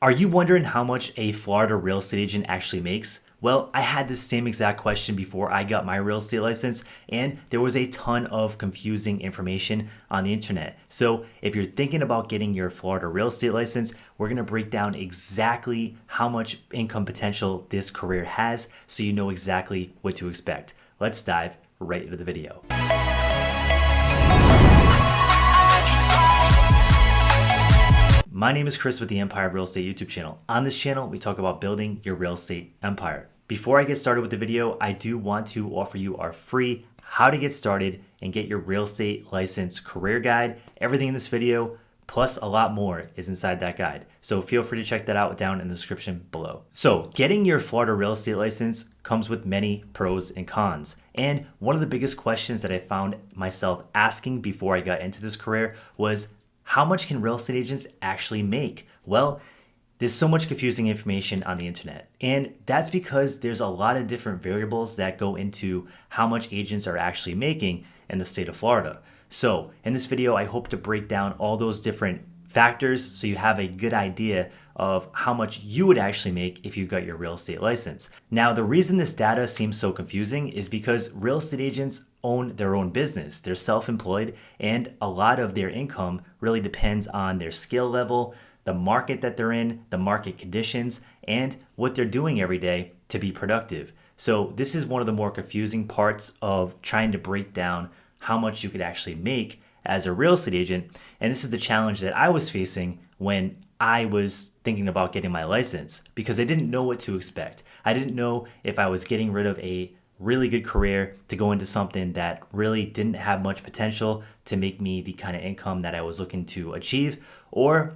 Are you wondering how much a Florida real estate agent actually makes? Well, I had this same exact question before I got my real estate license, and there was a ton of confusing information on the internet. So if you're thinking about getting your Florida real estate license, we're gonna break down exactly how much income potential this career has so you know exactly what to expect. Let's dive right into the video. My name is Chris with the Empire Real Estate YouTube channel. On this channel, we talk about building your real estate empire. Before I get started with the video, I do want to offer you our free how to get started and get your real estate license career guide. Everything in this video, plus a lot more, is inside that guide. So feel free to check that out down in the description below. So getting your Florida real estate license comes with many pros and cons. And one of the biggest questions that I found myself asking before I got into this career was, how much can real estate agents actually make? Well, there's so much confusing information on the internet. And that's because there's a lot of different variables that go into how much agents are actually making in the state of Florida. So in this video, I hope to break down all those different factors so you have a good idea of how much you would actually make if you got your real estate license. Now, the reason this data seems so confusing is because real estate agents own their own business. They're self-employed, and a lot of their income really depends on their skill level, the market that they're in, the market conditions, and what they're doing every day to be productive. So this is one of the more confusing parts of trying to break down how much you could actually make as a real estate agent. And this is the challenge that I was facing when I was thinking about getting my license, because I didn't know what to expect. I didn't know if I was getting rid of a really good career to go into something that really didn't have much potential to make me the kind of income that I was looking to achieve, or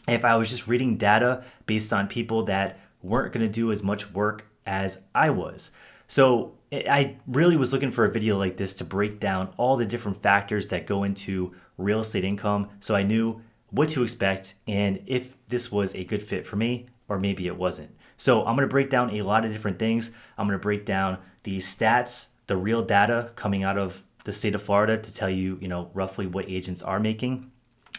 if I was just reading data based on people that weren't going to do as much work as I was. So I really was looking for a video like this to break down all the different factors that go into real estate income so I knew what to expect and if this was a good fit for me or maybe it wasn't. So I'm going to break down a lot of different things. I'm going to break down the stats, the real data coming out of the state of Florida to tell you, roughly what agents are making.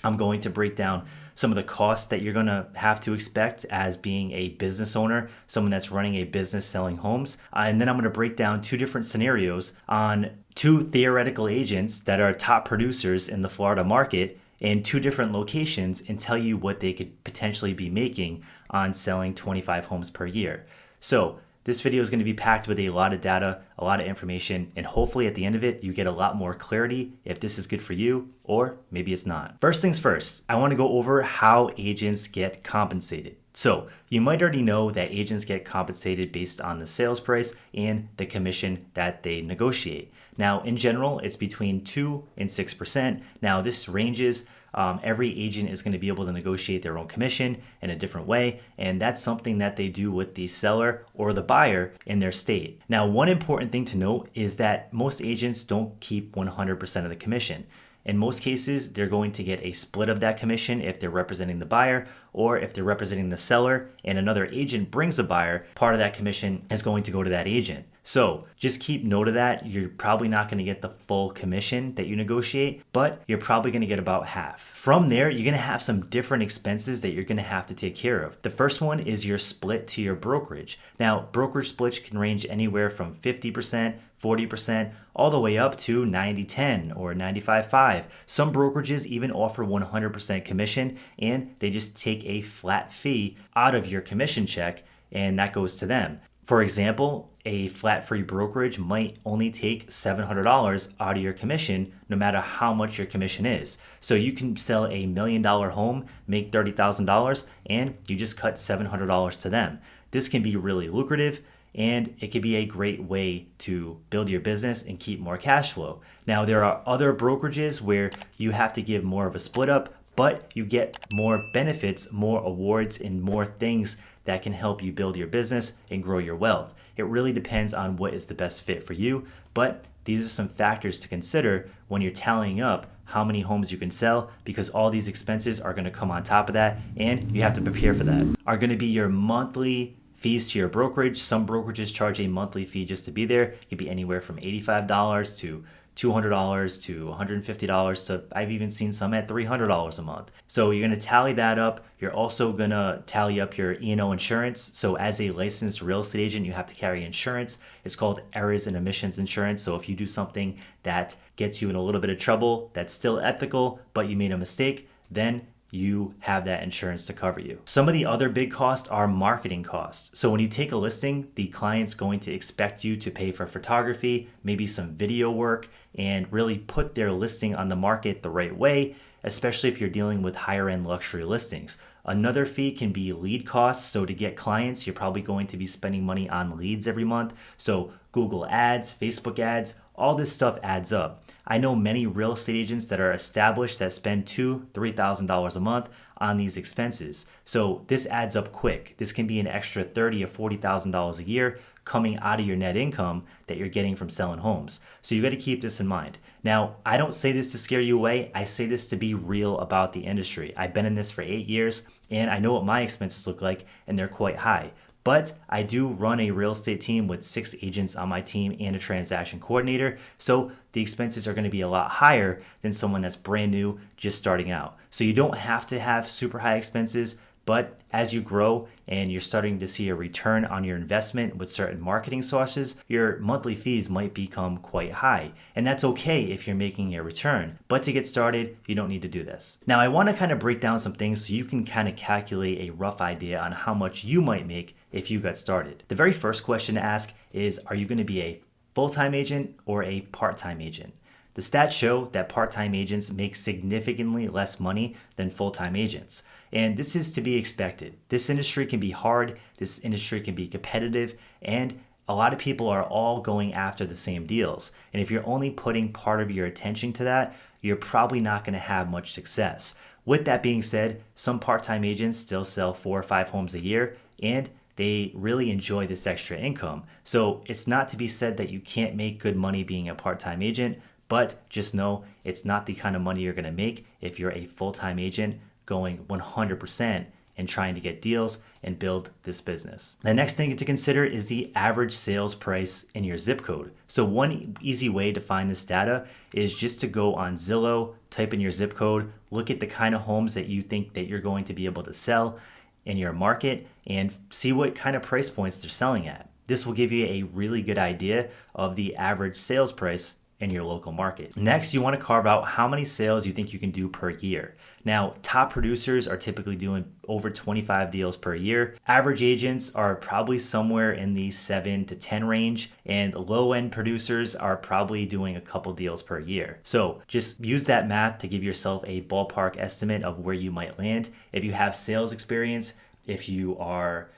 I'm going to break down some of the costs that you're going to have to expect as being a business owner, someone that's running a business selling homes. And then I'm going to break down two different scenarios on two theoretical agents that are top producers in the Florida market in two different locations and tell you what they could potentially be making on selling 25 homes per year. So this video is going to be packed with a lot of data, a lot of information, and hopefully at the end of it, you get a lot more clarity if this is good for you or maybe it's not. First things first, I want to go over how agents get compensated. So you might already know that agents get compensated based on the sales price and the commission that they negotiate. Now, in general, it's between 2 and 6%. Now, this ranges. Every agent is going to be able to negotiate their own commission in a different way, and that's something that they do with the seller or the buyer in their state. Now, one important thing to note is that most agents don't keep 100% of the commission. In most cases, they're going to get a split of that commission if they're representing the buyer, or if they're representing the seller and another agent brings a buyer, part of that commission is going to go to that agent. So just keep note of that. You're probably not going to get the full commission that you negotiate, but you're probably going to get about half. From there, you're going to have some different expenses that you're going to have to take care of. The first one is your split to your brokerage. Now, brokerage splits can range anywhere from 50%, 40%, all the way up to 90-10 or 95-5. Some brokerages even offer 100% commission, and they just take a flat fee out of your commission check, and that goes to them. For example, a flat-free brokerage might only take $700 out of your commission, no matter how much your commission is. So you can sell a $1 million home, make $30,000, and you just cut $700 to them. This can be really lucrative, and it could be a great way to build your business and keep more cash flow. Now, there are other brokerages where you have to give more of a split up, but you get more benefits, more awards, and more things that can help you build your business and grow your wealth. It really depends on what is the best fit for you, but these are some factors to consider when you're tallying up how many homes you can sell, because all these expenses are going to come on top of that, and you have to prepare for that. Are going to be your monthly fees to your brokerage. Some brokerages charge a monthly fee just to be there. It could be anywhere from $85 to $200 to $150 to I've even seen some at $300 a month. So you're going to tally that up. You're also going to tally up your E&O insurance. So as a licensed real estate agent, you have to carry insurance. It's called errors and omissions insurance. So if you do something that gets you in a little bit of trouble, that's still ethical, but you made a mistake, then you have that insurance to cover you. Some of the other big costs are marketing costs. So when you take a listing, the client's going to expect you to pay for photography, maybe some video work, and really put their listing on the market the right way, especially if you're dealing with higher end luxury listings. Another fee can be lead costs. So to get clients, you're probably going to be spending money on leads every month. So Google ads, Facebook ads, all this stuff adds up. I know many real estate agents that are established that spend $2,000, $3,000 a month on these expenses. So this adds up quick. This can be an extra $30,000 or $40,000 a year coming out of your net income that you're getting from selling homes. So you got to keep this in mind. Now, I don't say this to scare you away. I say this to be real about the industry. I've been in this for 8 years and I know what my expenses look like, and they're quite high. But I do run a real estate team with 6 agents on my team and a transaction coordinator. So the expenses are going to be a lot higher than someone that's brand new, just starting out. So you don't have to have super high expenses, but as you grow and you're starting to see a return on your investment with certain marketing sources, your monthly fees might become quite high. And that's okay if you're making a return. But to get started, you don't need to do this. Now, I want to kind of break down some things so you can kind of calculate a rough idea on how much you might make if you got started. The very first question to ask is, are you going to be a full-time agent or a part-time agent? The stats show that part-time agents make significantly less money than full-time agents. And this is to be expected. This industry can be hard, this industry can be competitive, and a lot of people are all going after the same deals. And if you're only putting part of your attention to that, you're probably not going to have much success. With that being said, some part-time agents still sell 4 or 5 homes a year, and they really enjoy this extra income. So it's not to be said that you can't make good money being a part-time agent, but just know it's not the kind of money you're going to make if you're a full-time agent going 100% and trying to get deals and build this business. The next thing to consider is the average sales price in your zip code. So one easy way to find this data is just to go on Zillow, type in your zip code, look at the kind of homes that you think that you're going to be able to sell in your market, and see what kind of price points they're selling at. This will give you a really good idea of the average sales price in your local market. Next, you want to carve out how many sales you think you can do per year. Now, top producers are typically doing over 25 deals per year. Average agents are probably somewhere in the 7 to 10 range, and low-end producers are probably doing a couple deals per year. So just use that math to give yourself a ballpark estimate of where you might land. If you have sales experience, if you are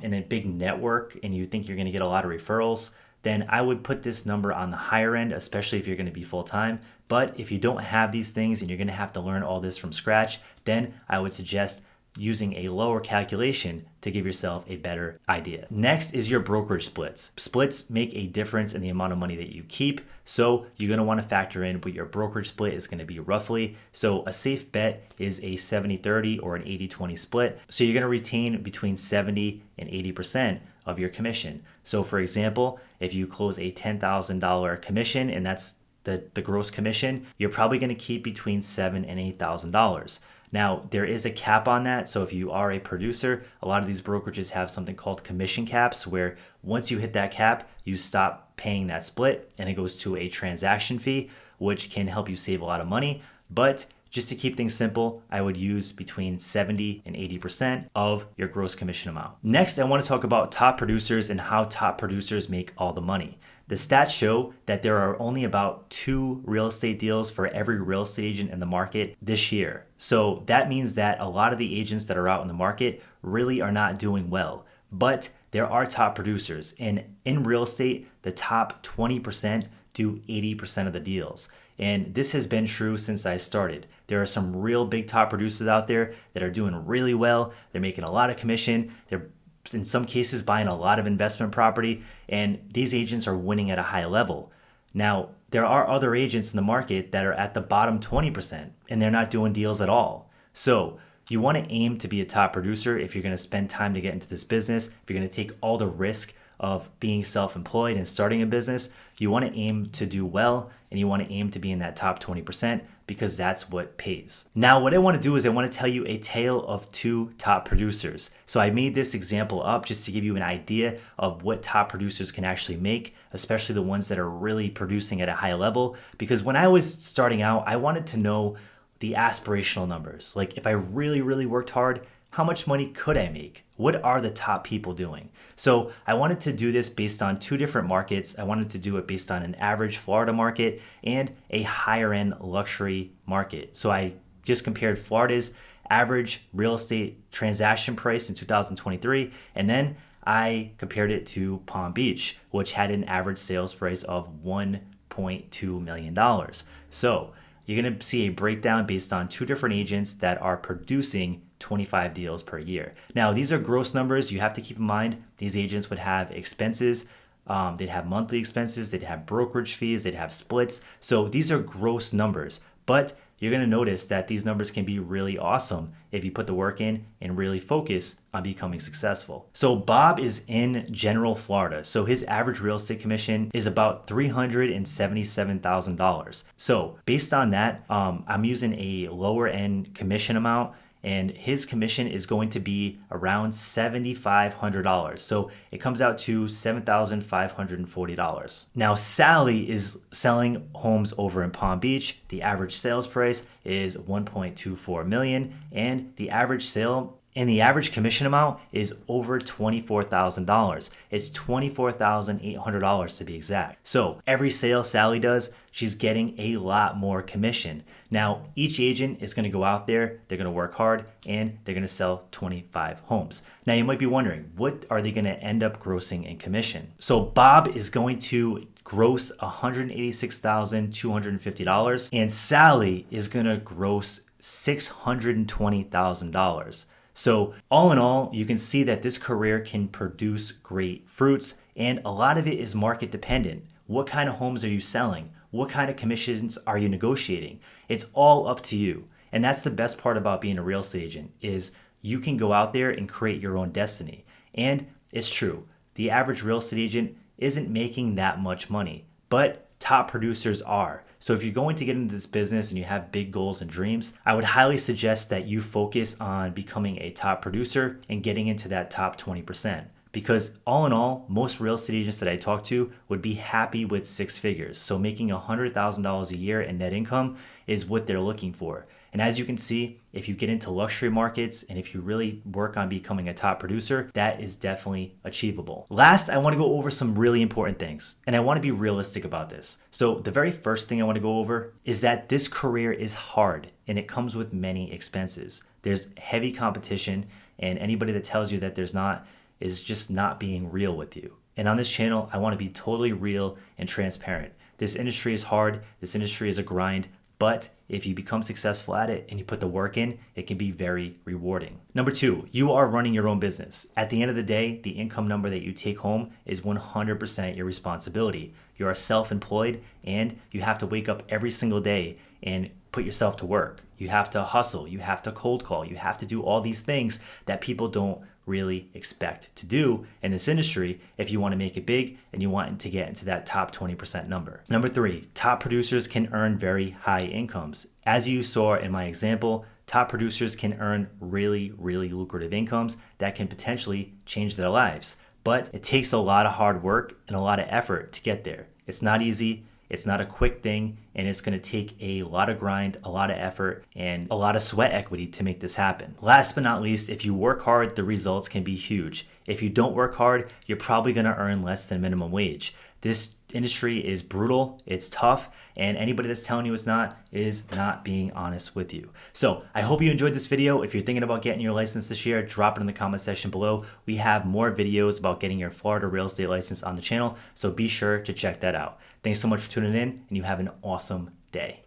in a big network and you think you're going to get a lot of referrals, then I would put this number on the higher end, especially if you're going to be full-time. But if you don't have these things and you're going to have to learn all this from scratch, then I would suggest using a lower calculation to give yourself a better idea. Next is your brokerage splits. Splits make a difference in the amount of money that you keep, so you're going to want to factor in what your brokerage split is going to be roughly. So a safe bet is a 70-30 or an 80-20 split. So you're going to retain between 70 and 80% of your commission. So for example, if you close a $10,000 commission and that's the gross commission, you're probably going to keep between $7,000 and $8,000. Now, there is a cap on that. So if you are a producer, a lot of these brokerages have something called commission caps, where once you hit that cap, you stop paying that split and it goes to a transaction fee, which can help you save a lot of money. But just to keep things simple, I would use between 70 and 80% of your gross commission amount. Next, I want to talk about top producers and how top producers make all the money. The stats show that there are only about 2 real estate deals for every real estate agent in the market this year. So that means that a lot of the agents that are out in the market really are not doing well. But there are top producers, and in real estate, the top 20% do 80% of the deals. And this has been true since I started. There are some real big top producers out there that are doing really well. They're making a lot of commission. They're in some cases buying a lot of investment property, and these agents are winning at a high level. Now, there are other agents in the market that are at the bottom 20%, and they're not doing deals at all. So you want to aim to be a top producer if you're going to spend time to get into this business, if you're going to take all the risk of being self-employed and starting a business, you want to aim to do well and you want to aim to be in that top 20% because that's what pays. Now, what I want to do is I want to tell you a tale of two top producers. So I made this example up just to give you an idea of what top producers can actually make, especially the ones that are really producing at a high level. Because when I was starting out, I wanted to know the aspirational numbers. Like if I really, really worked hard, how much money could I make? What are the top people doing? So I wanted to do this based on two different markets. I wanted to do it based on an average Florida market and a higher end luxury market. So I just compared Florida's average real estate transaction price in 2023, and then I compared it to Palm Beach, which had an average sales price of $1.2 million. So you're gonna see a breakdown based on two different agents that are producing 25 deals per year. Now, these are gross numbers. You have to keep in mind these agents would have expenses. They'd have monthly expenses. They'd have brokerage fees. They'd have splits. So these are gross numbers. But you're going to notice that these numbers can be really awesome if you put the work in and really focus on becoming successful. So Bob is in General Florida. So his average real estate commission is about $377,000. So based on that, I'm using a lower end commission amount, and his commission is going to be around $7,500. So it comes out to $7,540. Now, Sally is selling homes over in Palm Beach. The average sales price is $1.24 million, and the average commission amount is over $24,000. It's $24,800 to be exact. So every sale Sally does, she's getting a lot more commission. Now, each agent is going to go out there, they're going to work hard, and they're going to sell 25 homes. Now, you might be wondering, what are they going to end up grossing in commission? So Bob is going to gross $186,250, and Sally is going to gross $620,000. So all in all, you can see that this career can produce great fruits, and a lot of it is market dependent. What kind of homes are you selling? What kind of commissions are you negotiating? It's all up to you. And that's the best part about being a real estate agent, is you can go out there and create your own destiny. And it's true, the average real estate agent isn't making that much money, but top producers are. So if you're going to get into this business and you have big goals and dreams, I would highly suggest that you focus on becoming a top producer and getting into that top 20%. Because all in all, most real estate agents that I talk to would be happy with six figures. So making $100,000 a year in net income is what they're looking for. And as you can see, if you get into luxury markets and if you really work on becoming a top producer, that is definitely achievable. Last, I want to go over some really important things, and I want to be realistic about this. So the very first thing I want to go over is that this career is hard and it comes with many expenses. There's heavy competition, and anybody that tells you that there's not is just not being real with you. And on this channel, I want to be totally real and transparent. This industry is hard. This industry is a grind. But if you become successful at it and you put the work in, it can be very rewarding. Number two, you are running your own business. At the end of the day, the income number that you take home is 100% your responsibility. You are self-employed and you have to wake up every single day and put yourself to work. You have to hustle. You have to cold call. You have to do all these things that people don't really expect to do in this industry if you want to make it big and you want to get into that top 20% number. Number three, top producers can earn very high incomes. As you saw in my example, top producers can earn really, really lucrative incomes that can potentially change their lives. But it takes a lot of hard work and a lot of effort to get there. It's not easy. It's not a quick thing, and it's going to take a lot of grind, a lot of effort, and a lot of sweat equity to make this happen. Last but not least, if you work hard, the results can be huge. If you don't work hard, you're probably going to earn less than minimum wage. This industry is brutal, it's tough, and anybody that's telling you it's not is not being honest with you. So I hope you enjoyed this video. If you're thinking about getting your license this year, drop it in the comment section below. We have more videos about getting your Florida real estate license on the channel, so be sure to check that out. Thanks so much for tuning in, and you have an awesome day.